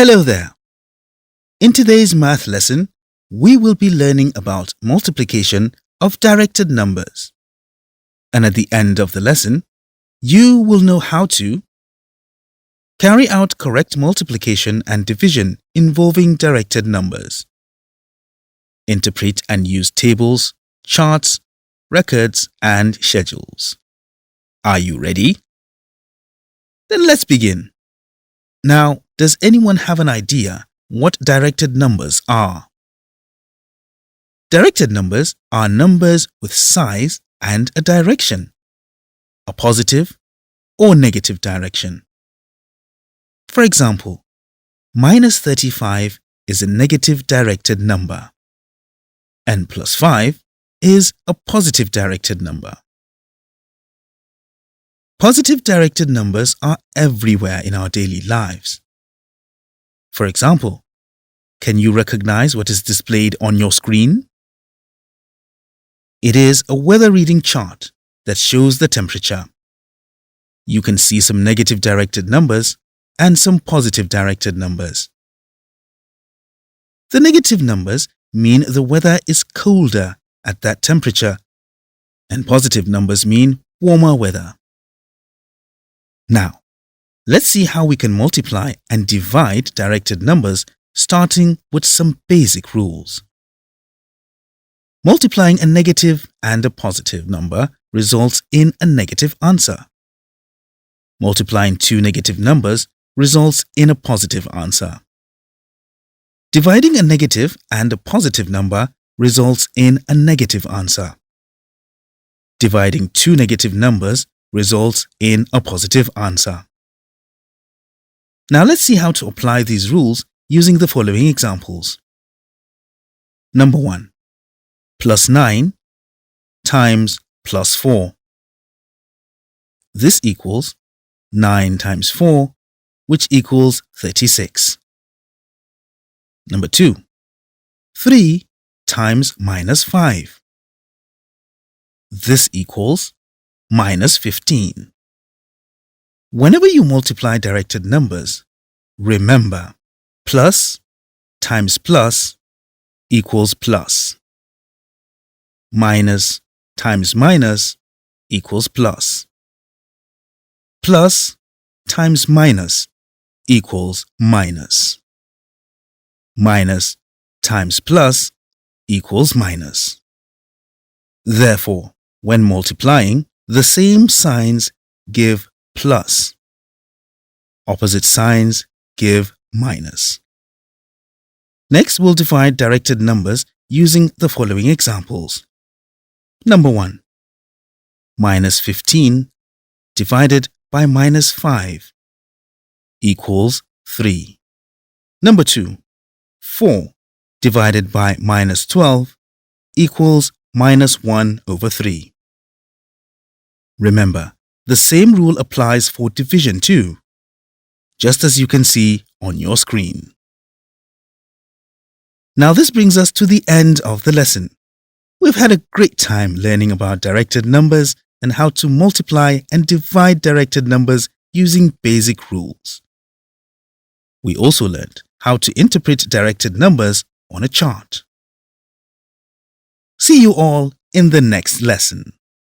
Hello there. In today's math lesson, we will be learning about multiplication of directed numbers. And at the end of the lesson, you will know how to carry out correct multiplication and division involving directed numbers, interpret and use tables, charts, records, and schedules. Are you ready? Then let's begin. Now, does anyone have an idea what directed numbers are? Directed numbers are numbers with size and a direction, a positive or negative direction. For example, minus 35 is a negative directed number, and plus 5 is a positive directed number. Positive directed numbers are everywhere in our daily lives. For example, can you recognize what is displayed on your screen? It is a weather reading chart that shows the temperature. You can see some negative directed numbers and some positive directed numbers. The negative numbers mean the weather is colder at that temperature, and positive numbers mean warmer weather. Now, let's see how we can multiply and divide directed numbers, starting with some basic rules. Multiplying a negative and a positive number results in a negative answer. Multiplying two negative numbers results in a positive answer. Dividing a negative and a positive number results in a negative answer. Dividing two negative numbers results in a positive answer. Now let's see how to apply these rules using the following examples. Number 1. Plus 9 times plus 4. This equals 9 times 4, which equals 36. Number 2. 3 times minus 5. This equals minus 15. Whenever you multiply directed numbers, remember plus times plus equals plus. Minus times minus equals plus. Plus times minus equals minus. Minus times plus equals minus. Therefore, when multiplying, the same signs give plus. Opposite signs give minus. Next, we'll divide directed numbers using the following examples. Number 1. Minus 15 divided by minus 5 equals 3. Number 2. 4 divided by minus 12 equals minus 1 over 3. Remember, the same rule applies for division too, just as you can see on your screen. Now this brings us to the end of the lesson. We've had a great time learning about directed numbers and how to multiply and divide directed numbers using basic rules. We also learned how to interpret directed numbers on a chart. See you all in the next lesson.